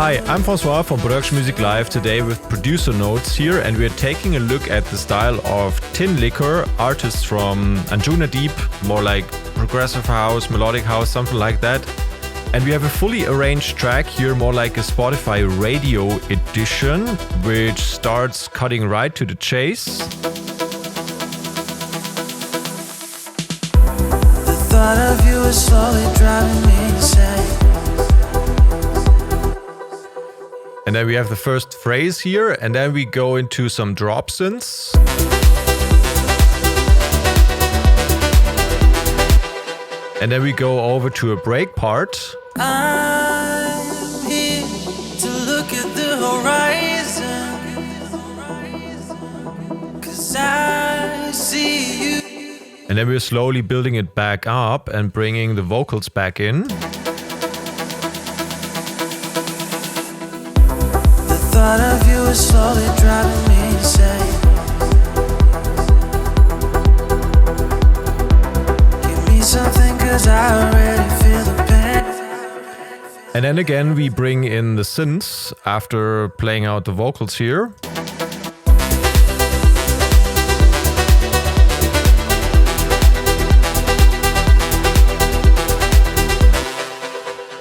Hi, I'm Francois from Production Music Live today with producer notes here, and we're taking a look at the style of Tinlicker, artists from Anjunadeep, more like progressive house, melodic house, something like that. And we have a fully arranged track here, more like a Spotify radio edition, which starts cutting right to the chase. The thought of you is slowly driving me insane. And then we have the first phrase here, and then we go into some drop synths. And then we go over to a break part. I'm here to look at the horizon, 'cause I see you. And then we're slowly building it back up and bringing the vocals back in. The thought of you is slowly driving me insane. Give me something, 'cause I already feel the pain. And then again we bring in the synths after playing out the vocals here.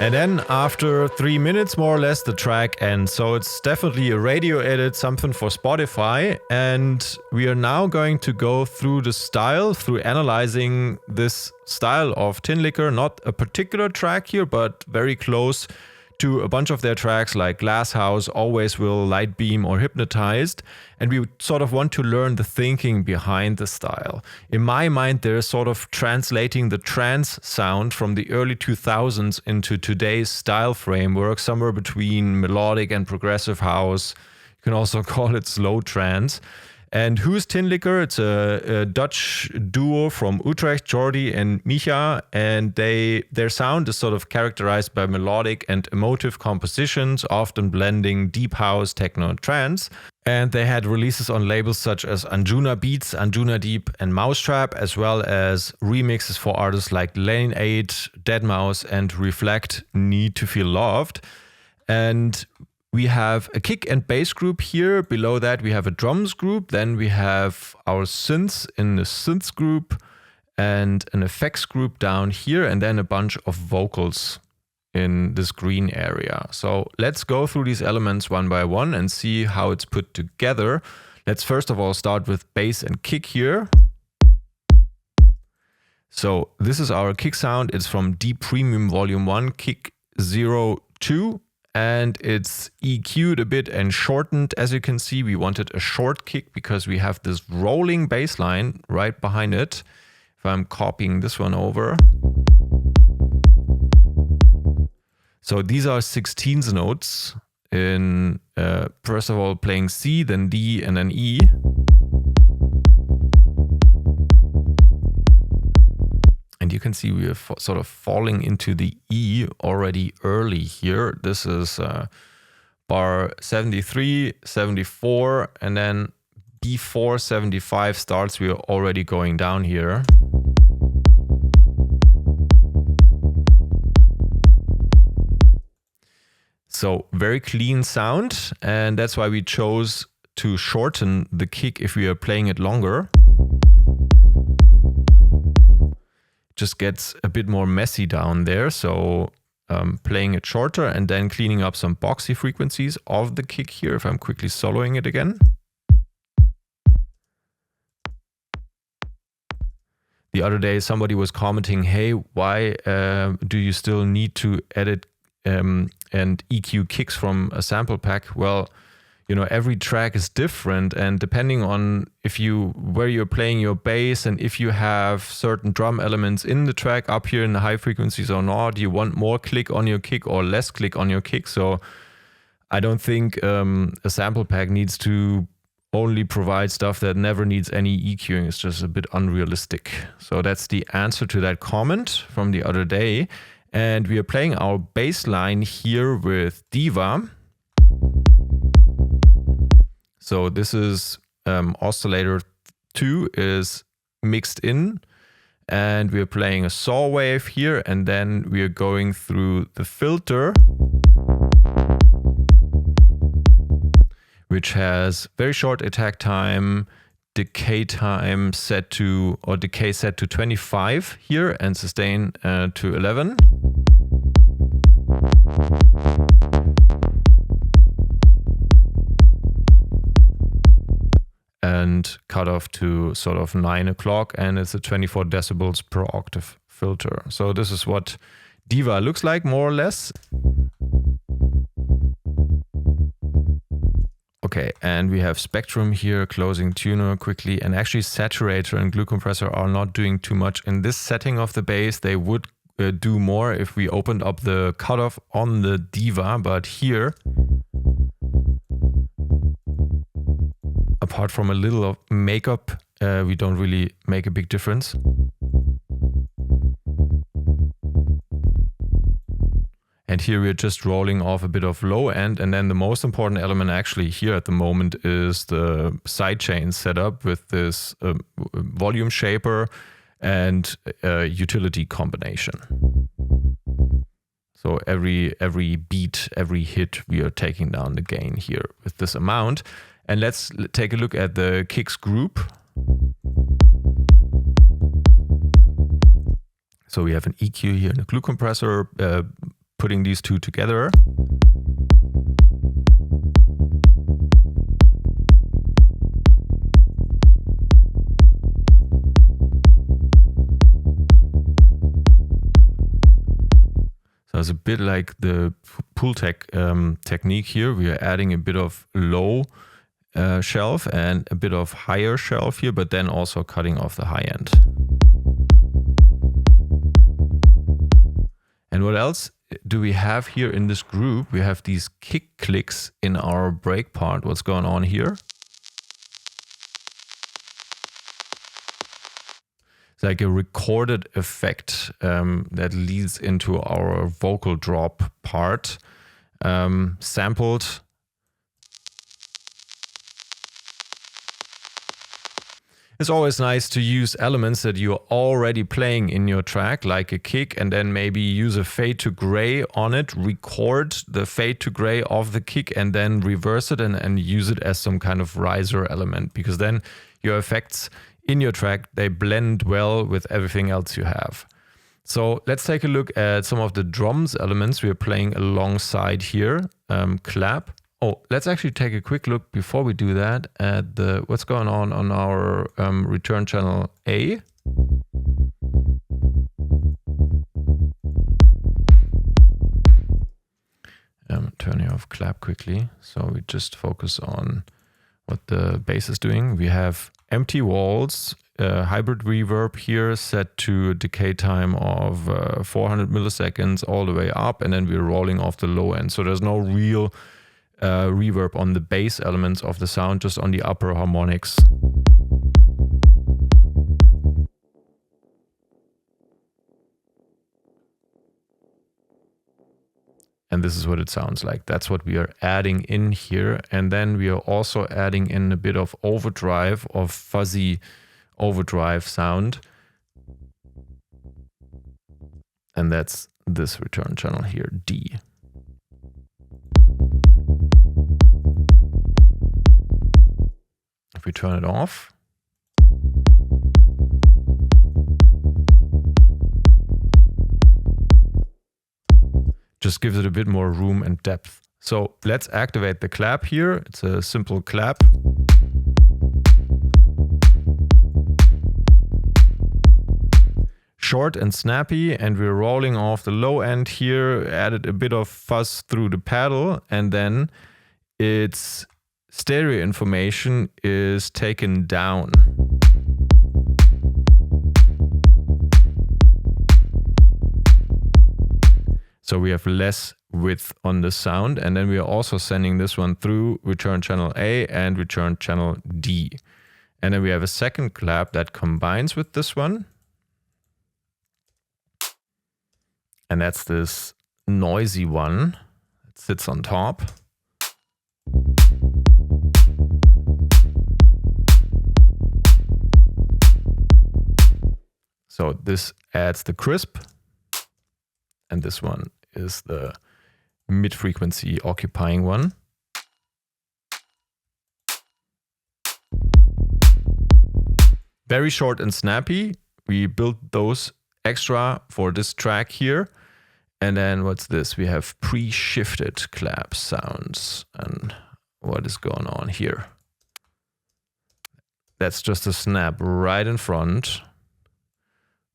And then after 3 minutes more or less the track ends. So it's definitely a radio edit, something for Spotify. And we are now going to go through the style, through analyzing this style of Tinlicker. Not a particular track here, but very close to a bunch of their tracks like Glass House, Always Will, Light Beam or Hypnotized. And we sort of want to learn the thinking behind the style. In my mind, they're sort of translating the trance sound from the early 2000s into today's style framework, somewhere between melodic and progressive house. You can also call it slow trance. And who's Tinlicker? It's a Dutch duo from Utrecht, Jordi and Micha, and their sound is sort of characterized by melodic and emotive compositions, often blending deep house, techno and trance. And they had releases on labels such as Anjunadeep, Anjunadeep and Mousetrap, as well as remixes for artists like Lane 8, Deadmau5 and Reflect, Need to Feel Loved. And we have a kick and bass group here. Below that, we have a drums group. Then we have our synths in the Synths Group and an effects group down here, and then a bunch of vocals in this green area. So let's go through these elements one by one and see how it's put together. Let's first of all start with bass and kick here. So this is our kick sound. It's from Deep Premium Volume 1, Kick 02. And it's EQ'd a bit and shortened. As you can see, we wanted a short kick because we have this rolling bass line right behind it. If I'm copying this one over. So these are 16th notes in, first of all, playing C, then D, and then E. And you can see we are sort of falling into the E already early here. This is bar 73, 74, and then before 75 starts, we are already going down here. So very clean sound, and that's why we chose to shorten the kick if we are playing it longer. Just gets a bit more messy down there, so playing it shorter and then cleaning up some boxy frequencies of the kick here if I'm quickly soloing it again. The other day somebody was commenting, hey, why do you still need to edit and EQ kicks from a sample pack? Well, you know, every track is different, and depending on where you're playing your bass and if you have certain drum elements in the track up here in the high frequencies or not, you want more click on your kick or less click on your kick. So I don't think a sample pack needs to only provide stuff that never needs any EQing. It's just a bit unrealistic. So that's the answer to that comment from the other day. And we are playing our bass line here with Diva. So this is oscillator 2 is mixed in, and we're playing a saw wave here, and then we are going through the filter which has very short attack time, decay set to 25 here, and sustain to 11. And cutoff to sort of 9 o'clock, and it's a 24 decibels per octave filter. So this is what Diva looks like, more or less. Okay, and we have Spectrum here, closing tuner quickly, and actually saturator and glue compressor are not doing too much in this setting of the bass. They would do more if we opened up the cutoff on the Diva, but here, apart from a little of makeup, we don't really make a big difference. And here we're just rolling off a bit of low end, and then the most important element actually here at the moment is the sidechain setup with this volume shaper and utility combination. So every beat, every hit, we are taking down the gain here with this amount. And let's take a look at the kicks group. So we have an EQ here and a glue compressor, putting these two together. So it's a bit like the pool technique here. We are adding a bit of low shelf and a bit of higher shelf here, but then also cutting off the high end. And what else do we have here in this group? We have these kick clicks in our break part. What's going on here? It's like a recorded effect that leads into our vocal drop part, sampled. It's always nice to use elements that you're already playing in your track, like a kick, and then maybe use a fade to gray on it, record the fade to gray of the kick, and then reverse it and use it as some kind of riser element, because then your effects in your track, they blend well with everything else you have. So let's take a look at some of the drums elements we are playing alongside here. Clap. Oh, let's actually take a quick look before we do that at what's going on our return channel A. Turning off clap quickly, so we just focus on what the bass is doing. We have empty walls, hybrid reverb here set to a decay time of 400 milliseconds all the way up, and then we're rolling off the low end. So there's no real reverb on the bass elements of the sound, just on the upper harmonics. And this is what it sounds like. That's what we are adding in here. And then we are also adding in a bit of overdrive, of fuzzy overdrive sound. And that's this return channel here, D. If we turn it off, just gives it a bit more room and depth. So let's activate the clap here. It's a simple clap. Short and snappy, and we're rolling off the low end here, added a bit of fuzz through the pedal, and then its stereo information is taken down. So we have less width on the sound, and then we are also sending this one through return channel A and return channel D. And then we have a second clap that combines with this one. And that's this noisy one that sits on top. So this adds the crisp. And this one is the mid-frequency occupying one. Very short and snappy. We built those extra for this track here. And then what's this? We have pre-shifted clap sounds. And what is going on here? That's just a snap right in front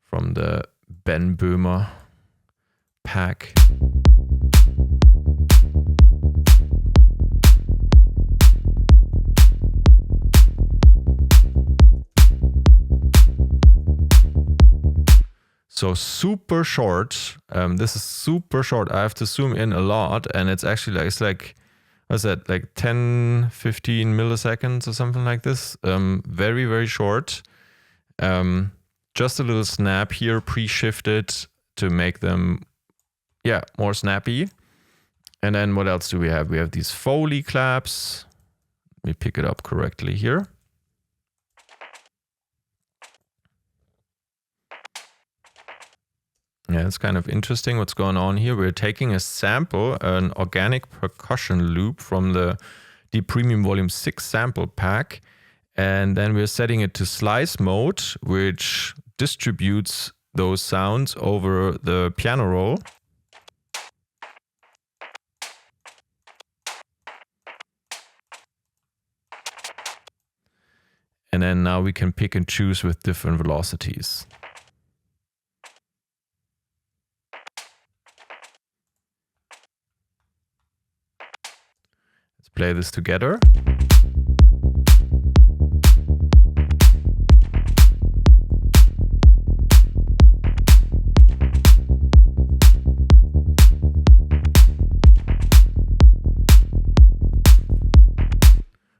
from the Ben Böhmer pack. So super short. This is super short. I have to zoom in a lot, and it's actually like, it's like, what's that, like 10, 15 milliseconds or something like this. Very, very short. Just a little snap here, pre-shifted to make them, yeah, more snappy. And then what else do we have? We have these Foley Claps. Let me pick it up correctly here. Yeah, it's kind of interesting what's going on here. We're taking a sample, an organic percussion loop from the Deep Premium Volume 6 sample pack, and then we're setting it to slice mode, which distributes those sounds over the piano roll. And then now we can pick and choose with different velocities. Play this together.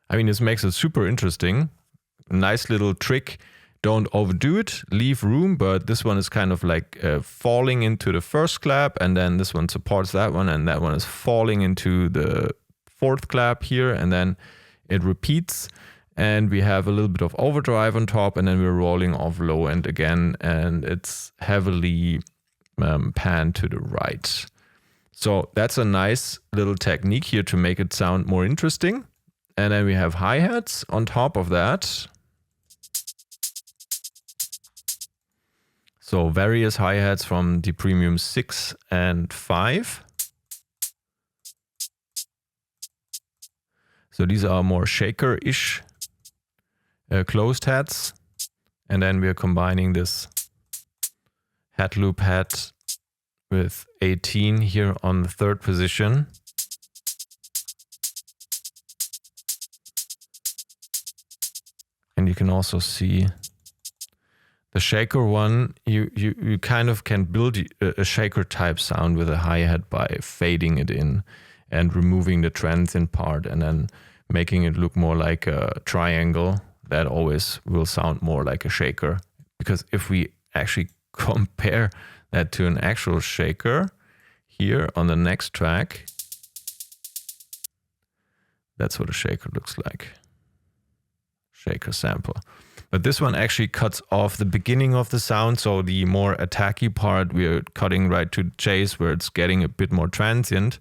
I mean, this makes it super interesting. Nice little trick. Don't overdo it, leave room, but this one is kind of like falling into the first clap, and then this one supports that one, and that one is falling into the fourth clap here, and then it repeats, and we have a little bit of overdrive on top, and then we're rolling off low end again, and it's heavily panned to the right. So that's a nice little technique here to make it sound more interesting. And then we have hi-hats on top of that. So various hi-hats from the Premium 6 and 5. So these are more shaker-ish closed hats. And then we are combining this hat loop hat with 18 here on the third position. And you can also see the shaker one, you kind of can build a shaker type sound with a hi-hat by fading it in and removing the transient part and then making it look more like a triangle. That always will sound more like a shaker. Because if we actually compare that to an actual shaker here on the next track, that's what a shaker looks like. Shaker sample. But this one actually cuts off the beginning of the sound, so the more attacky part we're cutting right to the chase where it's getting a bit more transient,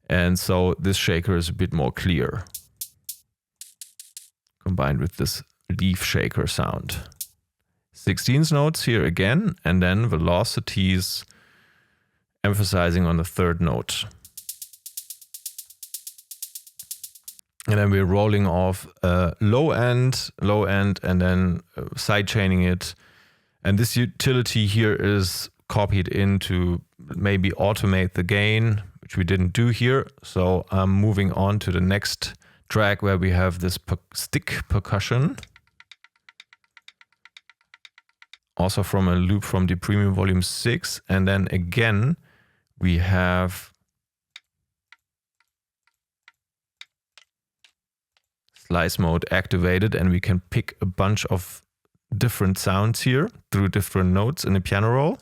and so this shaker is a bit more clear combined with this leaf shaker sound. 16th notes here again, and then velocities emphasizing on the third note. And then we're rolling off low end, and then sidechaining it. And this utility here is copied in to maybe automate the gain, which we didn't do here. So I'm moving on to the next track where we have this stick percussion. Also from a loop from the Premium Volume 6. And then again, we have slice mode activated, and we can pick a bunch of different sounds here through different notes in the piano roll.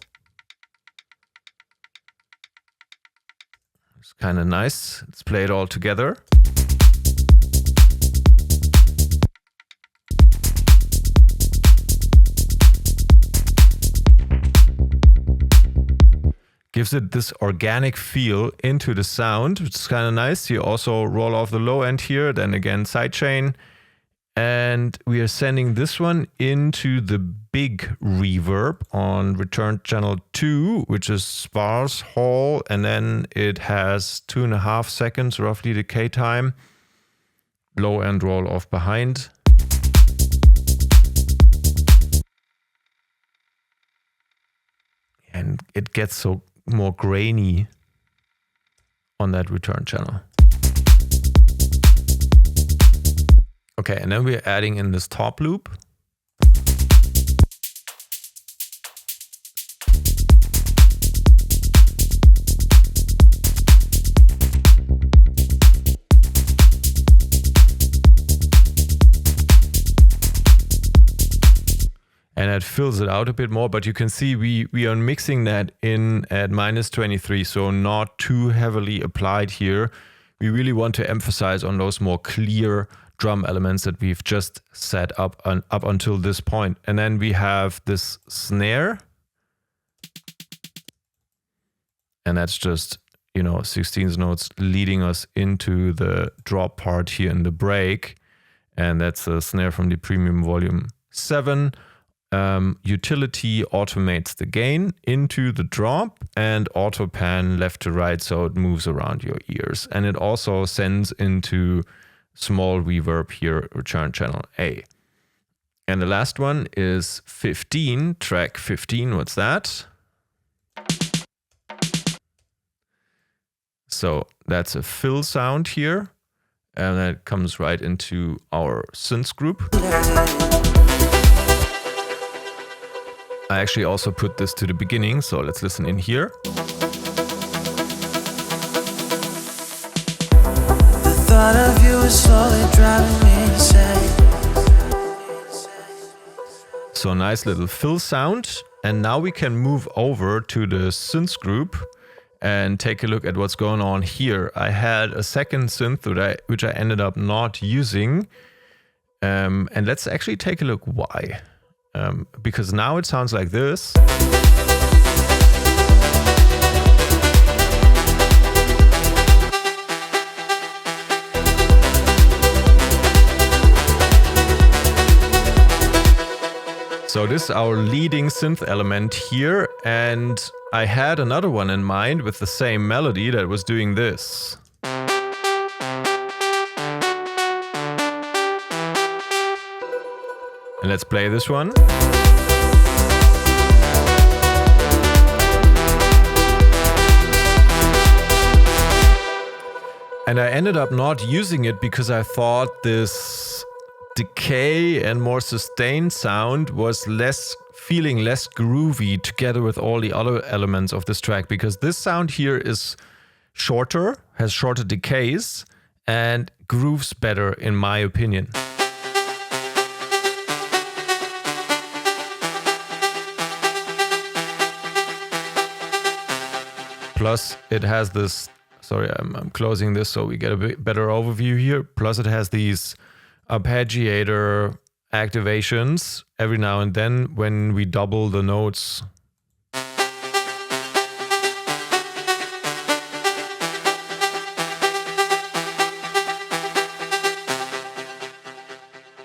It's kind of nice. Let's play it all together. Gives it this organic feel into the sound, which is kind of nice. You also roll off the low end here, then again sidechain, And we are sending this one into the big reverb on return channel 2, which is sparse hall, and then it has 2.5 seconds roughly decay time. Low end roll off behind. And it gets so more grainy on that return channel. Okay, and then we're adding in this top loop. And it fills it out a bit more, but you can see we are mixing that in at -23, so not too heavily applied here. We really want to emphasize on those more clear drum elements that we've just set up up until this point. And then we have this snare. And that's just, 16th notes leading us into the drop part here in the break. And that's a snare from the Premium Volume 7. Utility automates the gain into the drop and auto pan left to right, so it moves around your ears. And it also sends into small reverb here, return channel A. And the last one is 15, track 15. What's that? So that's a fill sound here, and that comes right into our Synths Group. I actually also put this to the beginning, so let's listen in here. The thought of you is slowly driving me insane. So nice little fill sound. And now we can move over to the Synths Group and take a look at what's going on here. I had a second synth which I ended up not using. And let's actually take a look why. Because now it sounds like this. So this is our leading synth element here, and I had another one in mind with the same melody that was doing this. And let's play this one. And I ended up not using it because I thought this decay and more sustained sound was feeling less groovy together with all the other elements of this track, because this sound here is shorter, has shorter decays, and grooves better in my opinion. Plus it has this, sorry, I'm closing this so we get a bit better overview here. Plus it has these arpeggiator activations every now and then when we double the notes.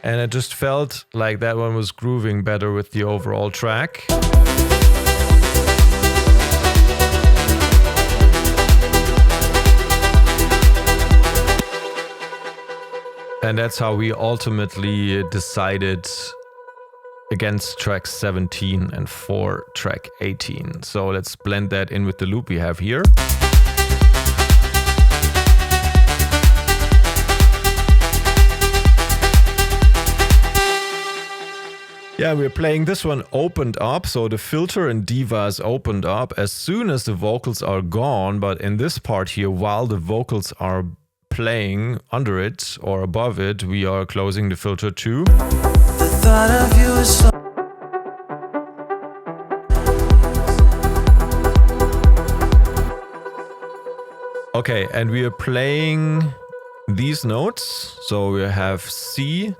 And it just felt like that one was grooving better with the overall track. And that's how we ultimately decided against track 17 and for track 18. So let's blend that in with the loop we have here. Yeah, we're playing this one opened up, so the filter in Diva is opened up as soon as the vocals are gone, but in this part here, while the vocals are playing under it or above it, we are closing the filter too. The thought of you is so Okay, and we are playing these notes. So we have C,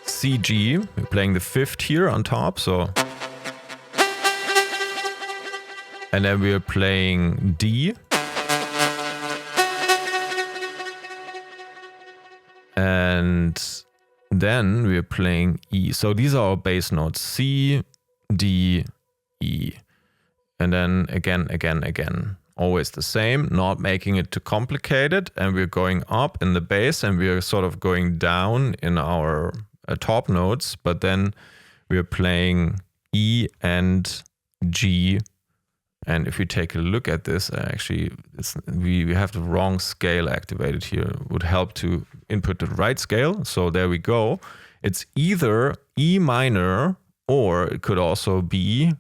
C, G. We're playing the fifth here on top, so. And then we are playing D. And And then we're playing E. So these are our bass notes: C, D, E. And then again. Always the same, not making it too complicated. And we're going up in the bass and we're sort of going down in our top notes. But then we're playing E and G. And if we take a look at this, actually, we have the wrong scale activated here. It would help to input the right scale. So there we go. It's either E minor or it could also be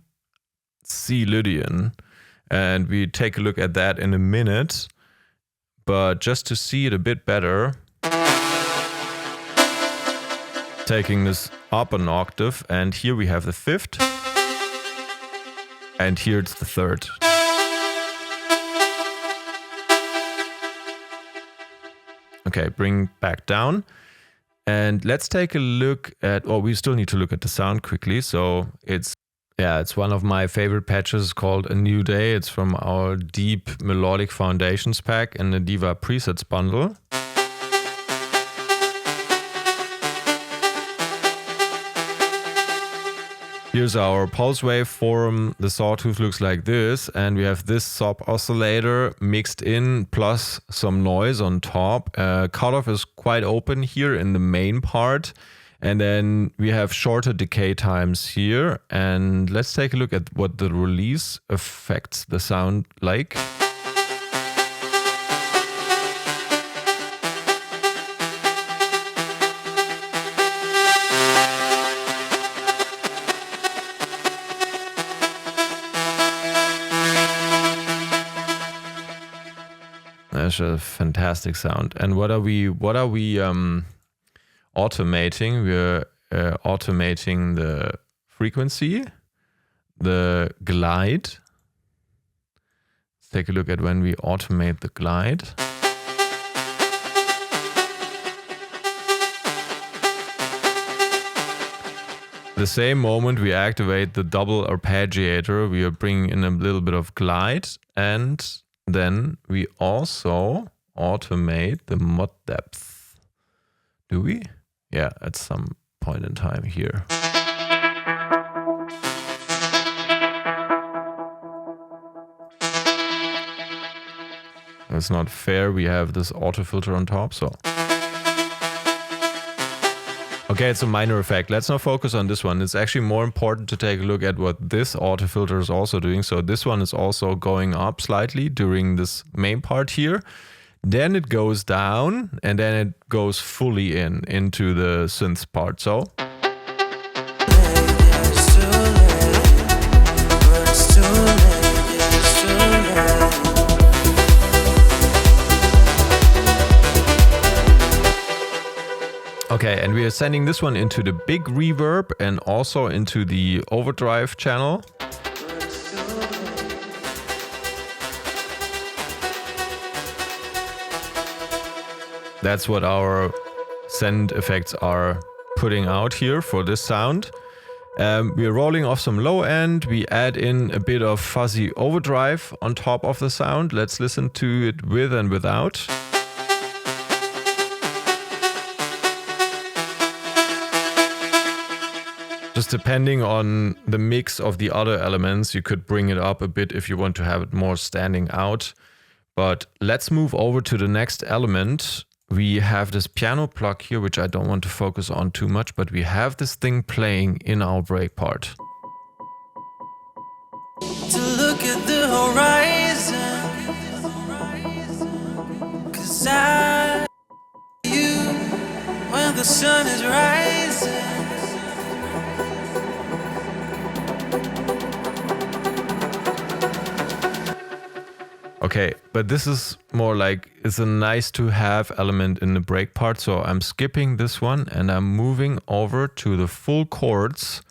C Lydian. And we take a look at that in a minute. But just to see it a bit better, taking this up an octave, and here we have the fifth, and here it's the third. Okay, bring back down. And let's take a look at, we still need to look at the sound quickly. So it's one of my favorite patches called A New Day. It's from our Deep Melodic Foundations pack in the Diva presets bundle. Here's our pulse wave form. The sawtooth looks like this, and we have this sub oscillator mixed in plus some noise on top. Cutoff is quite open here in the main part. And then we have shorter decay times here. And let's take a look at what the release affects the sound like. That's a fantastic sound. And what are we automating? We're automating the frequency, the glide. Let's take a look at when we automate the glide. The same moment we activate the double arpeggiator, we are bringing in a little bit of glide, and then we also automate the mod depth. Do we? Yeah, at some point in time here. It's not fair, we have this auto filter on top, so. Okay, it's a minor effect. Let's not focus on this one. It's actually more important to take a look at what this auto filter is also doing. So this one is also going up slightly during this main part here. Then it goes down, and then it goes fully into the synth part. So. Okay, and we are sending this one into the big reverb and also into the overdrive channel. That's what our send effects are putting out here for this sound. We're rolling off some low end. We add in a bit of fuzzy overdrive on top of the sound. Let's listen to it with and without. Just depending on the mix of the other elements, you could bring it up a bit if you want to have it more standing out. But let's move over to the next element. We have this piano plug here, which I don't want to focus on too much, but we have this thing playing in our break part. To look at the horizon, 'cause you when the sun is rising. Okay, but this is more like, it's a nice to have element in the break part. So I'm skipping this one and I'm moving over to the full chords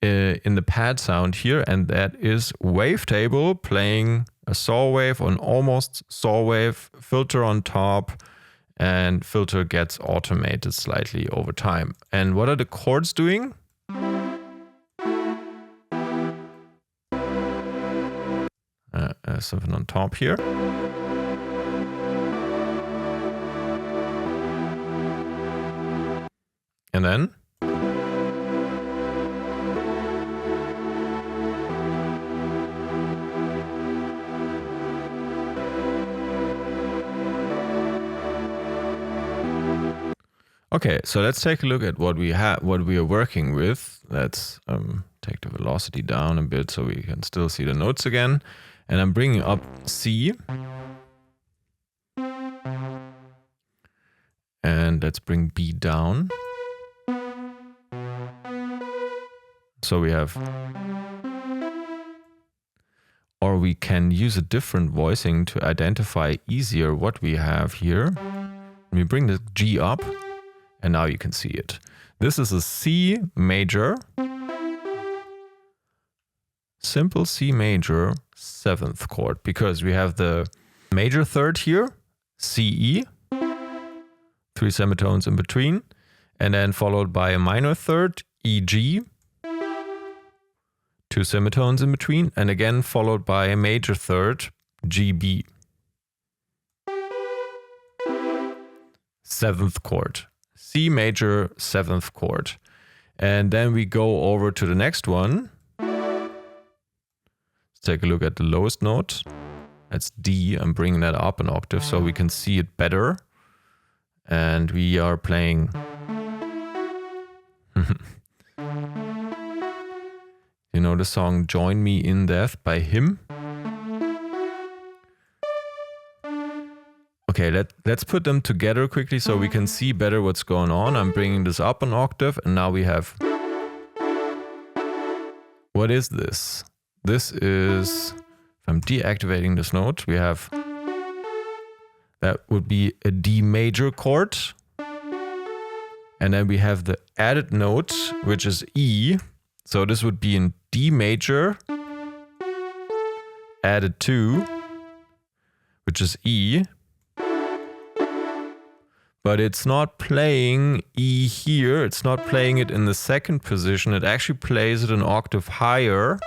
in the pad sound here. And that is wavetable playing a saw wave on almost saw wave, filter on top, and filter gets automated slightly over time. And what are the chords doing? Something on top here. And then okay, so let's take a look at what we are working with. Let's take the velocity down a bit so we can still see the notes again. And I'm bringing up C. And let's bring B down. So we have, or we can use a different voicing to identify easier what we have here. We bring the G up, and now you can see it. This is a C major, simple C major 7th chord, because we have the major third here, C, E, 3 semitones in between, and then followed by a minor third, E, G, 2 semitones in between, and again followed by a major third, G, B. 7th chord, C major 7th chord. And then we go over to the next one. Let's take a look at the lowest note. That's D. I'm bringing that up an octave so we can see it better. And we are playing you know the song Join Me in Death by Him? Okay, let's put them together quickly so we can see better what's going on. I'm bringing this up an octave, and now we have... What is this? This is... If I'm deactivating this note, we have... That would be a D major chord. And then we have the added note, which is E. So this would be in D major added 2, which is E. But it's not playing E here. It's not playing it in the 2nd position. It actually plays it an octave higher.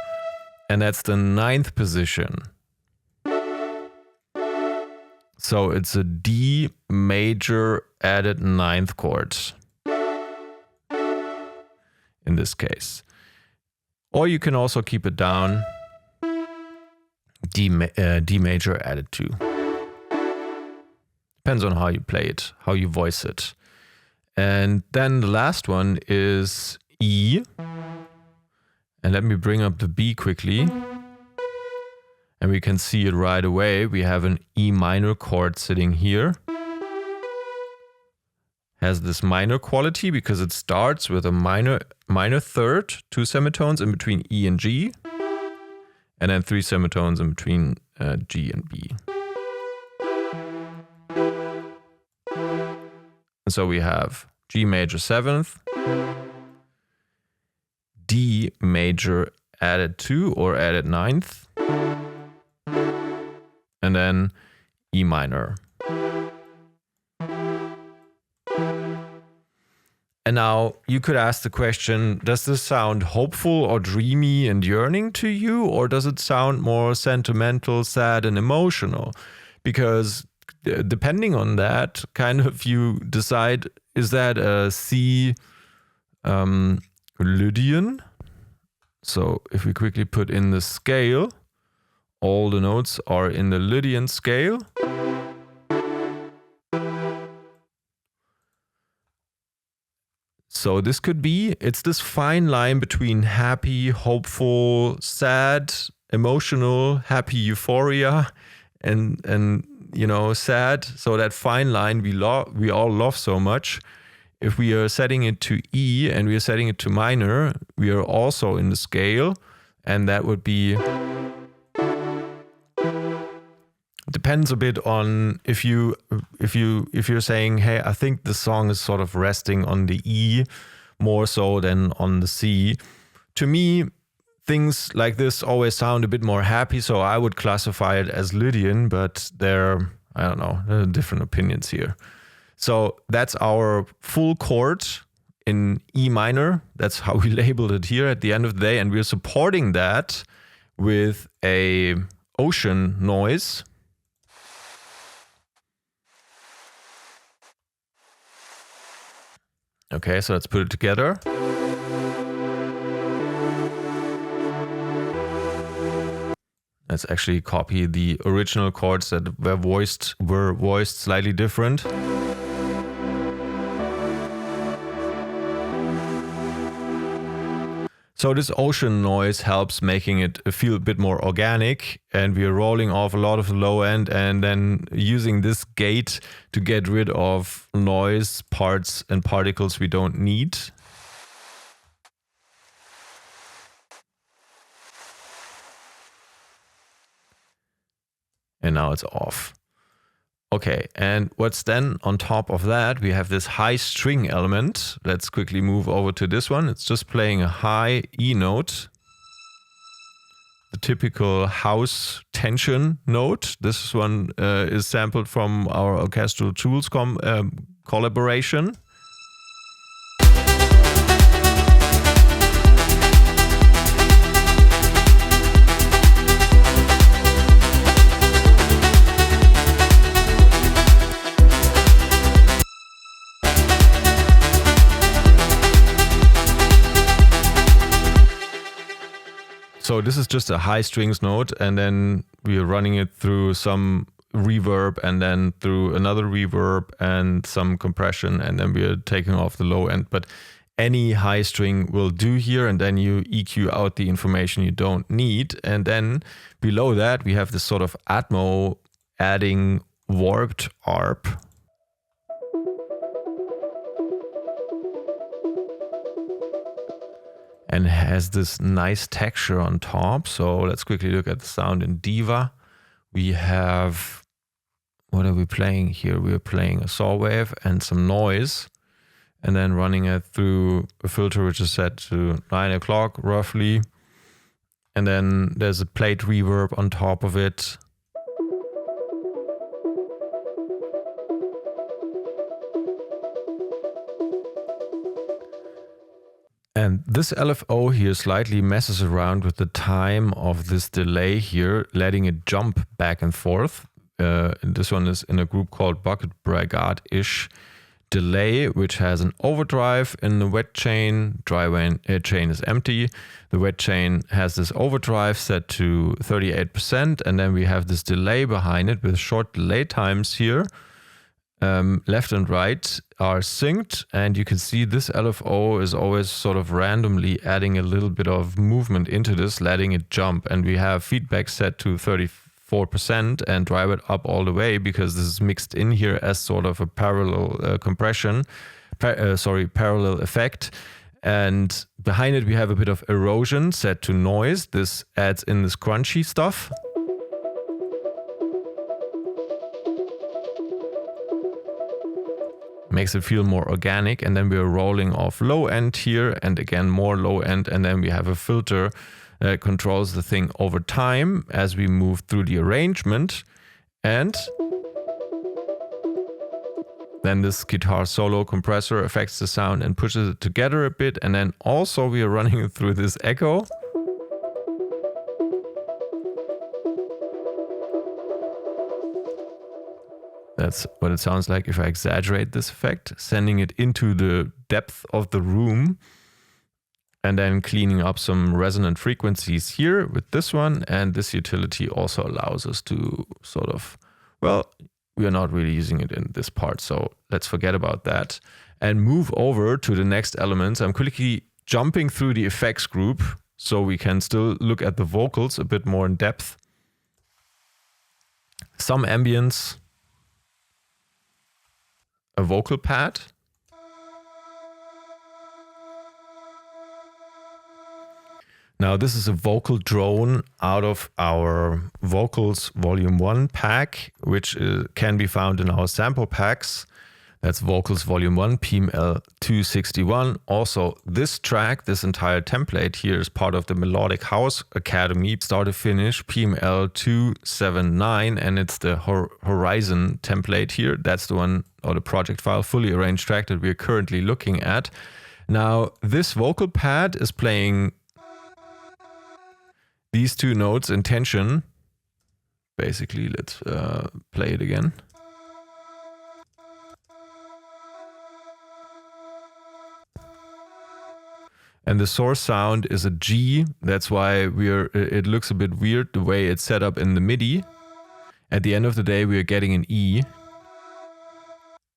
And that's the 9th position. So it's a D major added 9th chord in this case. Or you can also keep it down, D major added 2. Depends on how you play it, how you voice it. And then the last one is E. And let me bring up the B quickly. And we can see it right away. We have an E minor chord sitting here. Has this minor quality because it starts with a minor third, 2 semitones in between E and G, and then 3 semitones in between G and B. And so we have G major 7th, D major added 2 or added 9th, and then E minor. And now you could ask the question, does this sound hopeful or dreamy and yearning to you? Or does it sound more sentimental, sad and emotional? Because depending on that, kind of you decide, is that a C Lydian? So if we quickly put in the scale, all the notes are in the Lydian scale. So this could be, it's this fine line between happy, hopeful, sad, emotional, happy, euphoria, and you know, sad. So that fine line we all love so much. If we are setting it to E and we are setting it to minor, we are also in the scale, and that would be... Depends a bit on if you're saying, hey, I think the song is sort of resting on the E more so than on the C. To me, things like this always sound a bit more happy, so I would classify it as Lydian, but there are different opinions here. So that's our full chord in E minor. That's how we labeled it here at the end of the day, and we're supporting that with a ocean noise. Okay, so let's put it together. Let's actually copy the original chords that were voiced slightly different. So this ocean noise helps making it feel a bit more organic, and we are rolling off a lot of the low end and then using this gate to get rid of noise, parts and particles we don't need. And now it's off. Okay, and what's then on top of that? We have this high string element. Let's quickly move over to this one. It's just playing a high E note. The typical house tension note. This one is sampled from our Orchestral Tools collaboration. So this is just a high strings note, and then we are running it through some reverb and then through another reverb and some compression, and then we are taking off the low end. But any high string will do here, and then you EQ out the information you don't need. And then below that we have this sort of Atmo adding warped arp. And has this nice texture on top. So let's quickly look at the sound in Diva. We have, what are we playing here? We're playing a saw wave and some noise, and then running it through a filter which is set to 9 o'clock roughly. And then there's a plate reverb on top of it. And this LFO here slightly messes around with the time of this delay here, letting it jump back and forth. This one is in a group called Bucket Brigade-ish delay, which has an overdrive in the wet chain. Dry chain is empty. The wet chain has this overdrive set to 38%, and then we have this delay behind it with short delay times here. Left and right are synced, and you can see this LFO is always sort of randomly adding a little bit of movement into this, letting it jump. And we have feedback set to 34% and drive it up all the way because this is mixed in here as sort of a parallel parallel effect. And behind it we have a bit of erosion set to noise. This adds in this crunchy stuff. Makes it feel more organic, and then we are rolling off low end here, and again more low end, and then we have a filter that controls the thing over time as we move through the arrangement. And then this guitar solo compressor affects the sound and pushes it together a bit, and then also we are running it through this echo. That's what it sounds like if I exaggerate this effect, sending it into the depth of the room, and then cleaning up some resonant frequencies here with this one. And this utility also allows us to sort of, well, we are not really using it in this part, so let's forget about that and move over to the next elements. I'm quickly jumping through the effects group so we can still look at the vocals a bit more in depth. Some ambience. A vocal pad. Now this is a vocal drone out of our Vocals Volume 1 pack, which can be found in our sample packs. That's Vocals Volume 1, PML 261. Also, this track, this entire template here is part of the Melodic House Academy, start to finish, PML 279, and it's the Horizon template here. That's the one, or the project file, fully arranged track that we're currently looking at. Now, this vocal pad is playing these two notes in tension. Basically, let's play it again. And the source sound is a G. That's why it looks a bit weird the way it's set up in the MIDI. At the end of the day, we are getting an E.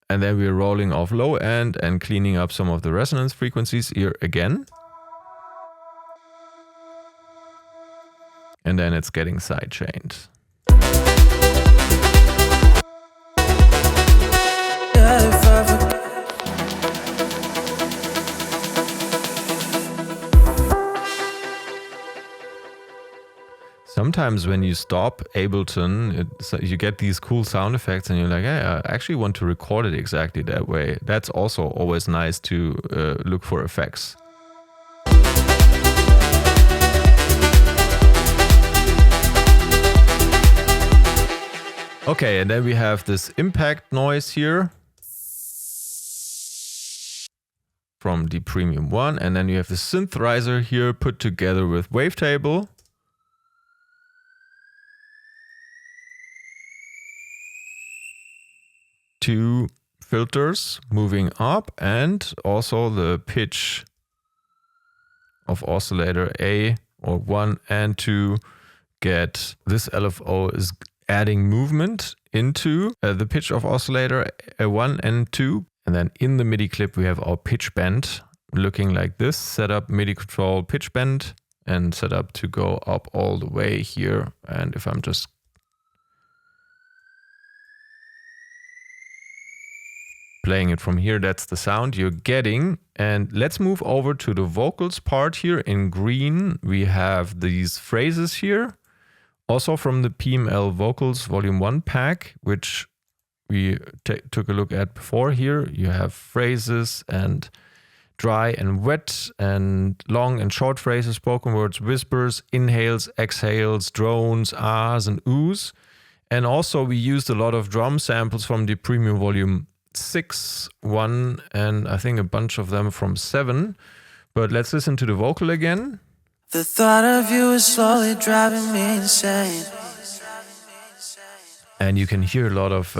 And then we're rolling off low end and cleaning up some of the resonance frequencies here again. And then it's getting sidechained. Sometimes when you stop Ableton, you get these cool sound effects and you're like, hey, I actually want to record it exactly that way. That's also always nice to look for effects. Okay, and then we have this impact noise here from the Premium 1. And then you have the synthesizer here put together with wavetable. Two filters moving up and also the pitch of oscillator A or 1 and 2 get this LFO is adding movement into the pitch of oscillator 1 and 2. And then in the MIDI clip we have our pitch bend looking like this, set up MIDI control pitch bend and set up to go up all the way here. And if I'm just playing it from here, that's the sound you're getting. And let's move over to the vocals part here. In green, we have these phrases here. Also from the PML Vocals Volume 1 pack, which we took a look at before here. You have phrases and dry and wet and long and short phrases, spoken words, whispers, inhales, exhales, drones, ahs and oohs. And also we used a lot of drum samples from the Premium Volume 6, 1, and I think a bunch of them from 7. But let's listen to the vocal again. The thought of you is slowly driving me insane. And you can hear a lot of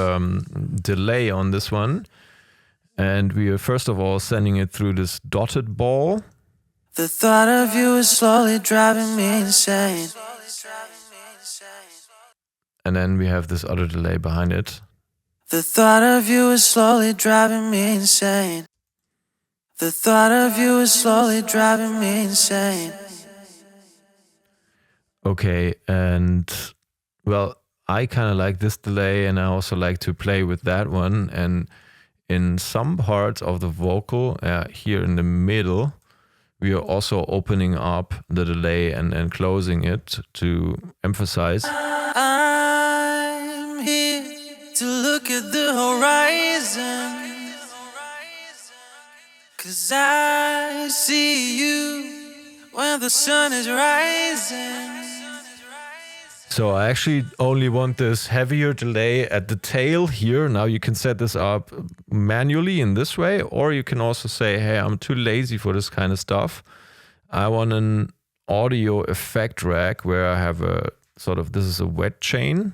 delay on this one. And we are first of all sending it through this dotted ball. The thought of you is slowly driving me insane. And then we have this other delay behind it. The thought of you is slowly driving me insane. The thought of you is slowly driving me insane. Okay, and well, I kind of like this delay and I also like to play with that one. And in some parts of the vocal, here in the middle, we are also opening up the delay and closing it to emphasize. I'm here to look at the horizon, 'cause I see you when the sun is rising. So I actually only want this heavier delay at the tail here. Now you can set this up manually in this way, or you can also say, hey, I'm too lazy for this kind of stuff. I want an audio effect rack where I have a sort of, this is a wet chain.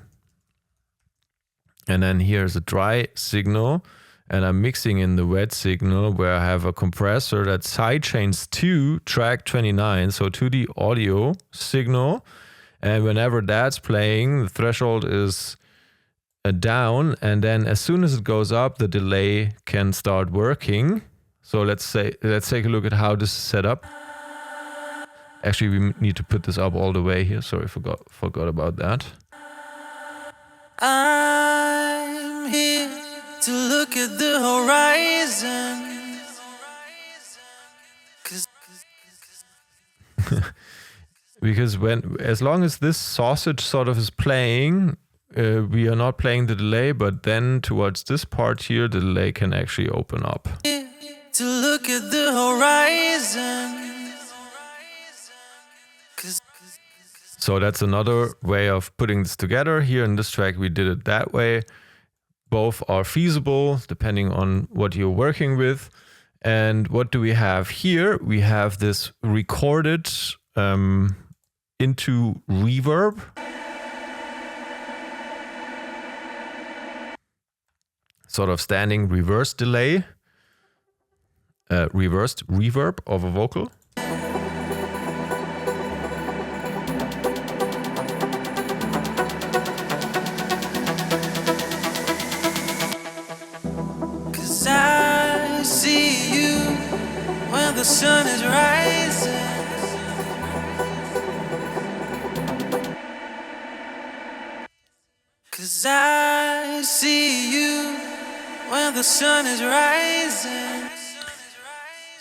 And then here's a dry signal. And I'm mixing in the wet signal where I have a compressor that sidechains to track 29, so to the audio signal. And whenever that's playing, the threshold is down. And then as soon as it goes up, the delay can start working. So let's take a look at how this is set up. Actually, we need to put this up all the way here. Sorry, forgot about that. I'm here to look at the horizon. Because as long as this sausage sort of is playing, we are not playing the delay, but then towards this part here, the delay can actually open up. To look at the horizon. So that's another way of putting this together. Here in this track, we did it that way. Both are feasible depending on what you're working with. And what do we have here? We have this recorded into reverb. Sort of standing reverse delay. Reversed reverb of a vocal. 'Cause I see you when the sun is rising.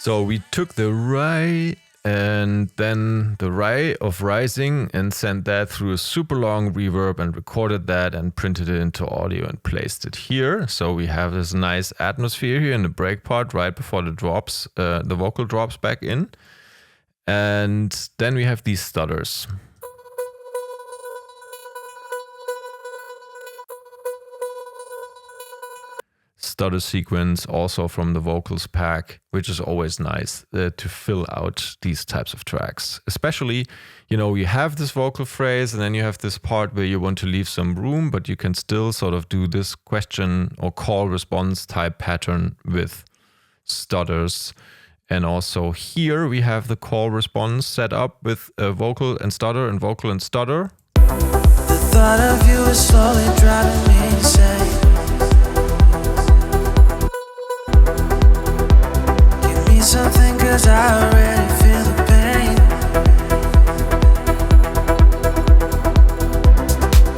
So we took the Rai and then the Rai of rising and sent that through a super long reverb and recorded that and printed it into audio and placed it here. So we have this nice atmosphere here in the break part right before the drops, the vocal drops back in. And then we have these stutters. Stutter sequence also from the vocals pack, which is always nice to fill out these types of tracks. Especially, you have this vocal phrase and then you have this part where you want to leave some room, but you can still sort of do this question or call response type pattern with stutters. And also here we have the call response set up with a vocal and stutter and vocal and stutter. The thought of you is slowly driving me insane. Something, 'cause I already feel the pain.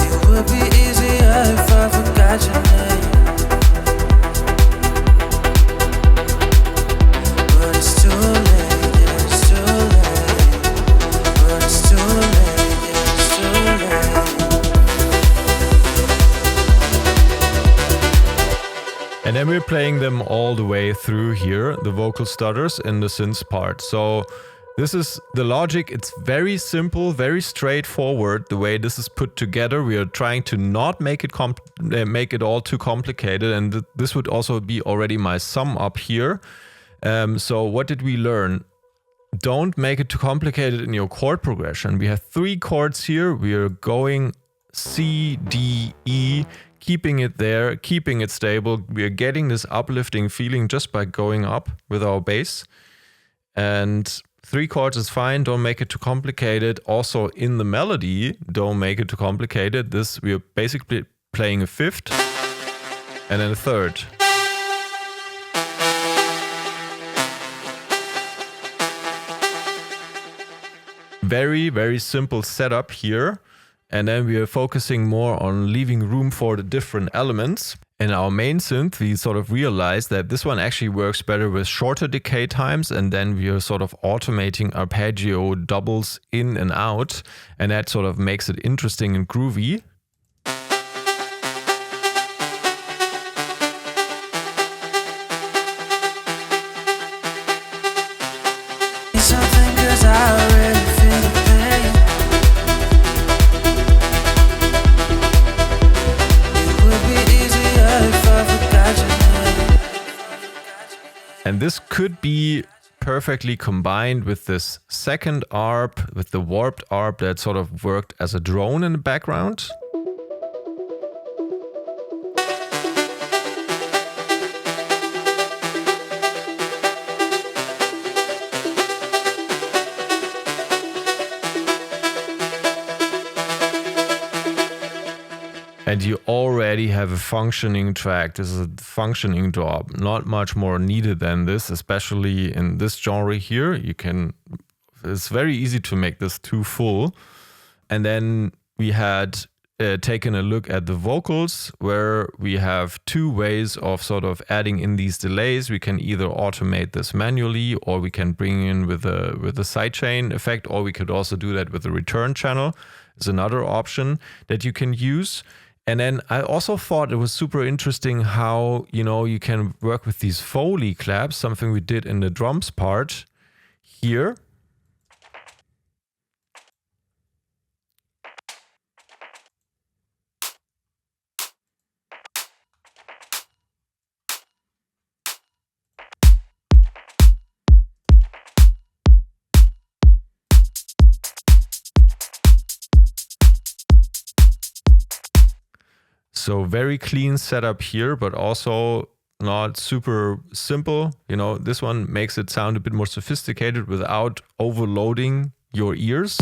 It would be easier if I forgot your name, but it's too late, yeah, it's too late. But it's too late, yeah, it's too late. And then we're playing them all the way through here, the vocal stutters in the synths part. So this is the logic. It's very simple, very straightforward the way this is put together. We are trying to not make it all too complicated, and this would also be already my sum up here. So what did we learn? Don't make it too complicated in your chord progression. We have 3 chords here. We are going C, D, E, keeping it there, keeping it stable. We are getting this uplifting feeling just by going up with our bass. And 3 chords is fine. Don't make it too complicated. Also in the melody, don't make it too complicated. This, we are basically playing a 5th and then a 3rd. Very, very simple setup here. And then we are focusing more on leaving room for the different elements. In our main synth, we sort of realized that this one actually works better with shorter decay times, and then we are sort of automating arpeggio doubles in and out, and that sort of makes it interesting and groovy. Something, 'cause I already feel the pain. It would be easier if I forgot your name. And this could be perfectly combined with this second arp, with the warped arp that sort of worked as a drone in the background. And you already have a functioning track. This is a functioning drop. Not much more needed than this, especially in this genre here. It's very easy to make this too full. And then we had taken a look at the vocals, where we have 2 ways of sort of adding in these delays. We can either automate this manually, or we can bring in with a sidechain effect, or we could also do that with a return channel. It's another option that you can use. And then I also thought it was super interesting how, you can work with these Foley Claps, something we did in the drums part here. So very clean setup here, but also not super simple. This one makes it sound a bit more sophisticated without overloading your ears.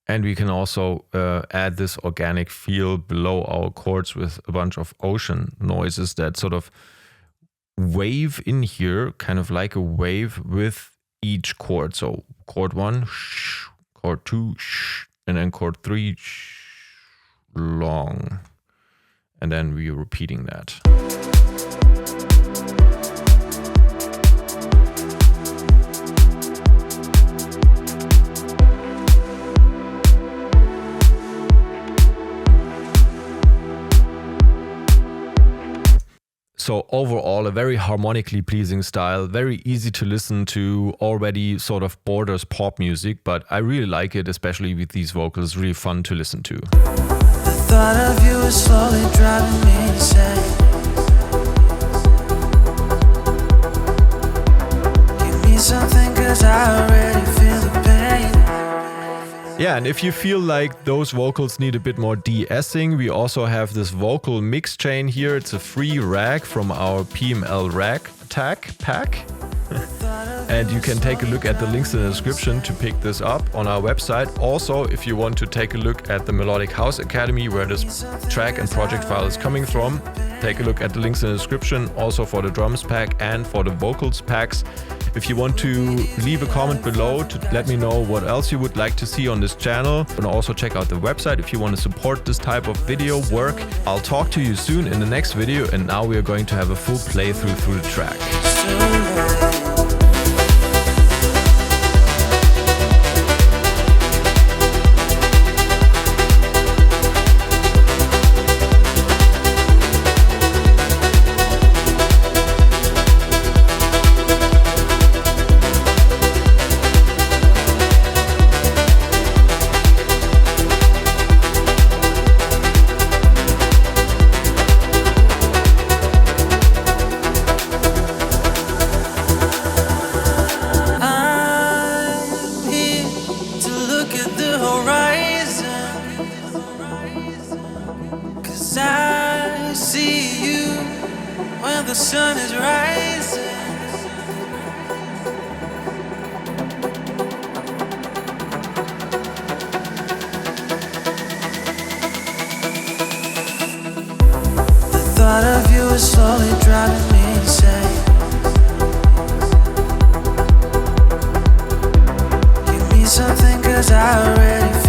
And we can also add this organic feel below our chords with a bunch of ocean noises that sort of wave in here, kind of like a wave with each chord. So chord 1, chord 2, and then chord 3, long. And then we're repeating that. So overall, a very harmonically pleasing style, very easy to listen to, already sort of borders pop music, but I really like it, especially with these vocals, really fun to listen to. The thought of you is slowly driving me insane. Give me something, 'cause I already feel the pain. Yeah, and if you feel like those vocals need a bit more de-essing, we also have this vocal mix chain here. It's a free rag from our PML rag tag pack. And you can take a look at the links in the description to pick this up on our website. Also, if you want to take a look at the Melodic House Academy, where this track and project file is coming from, take a look at the links in the description, also for the drums pack and for the vocals packs. If you want to leave a comment below to let me know what else you would like to see on this channel, and also check out the website if you want to support this type of video work. I'll talk to you soon in the next video, and now we are going to have a full playthrough through the track. I see you when the sun is rising. The thought of you is slowly driving me insane. Give me something, 'cause I already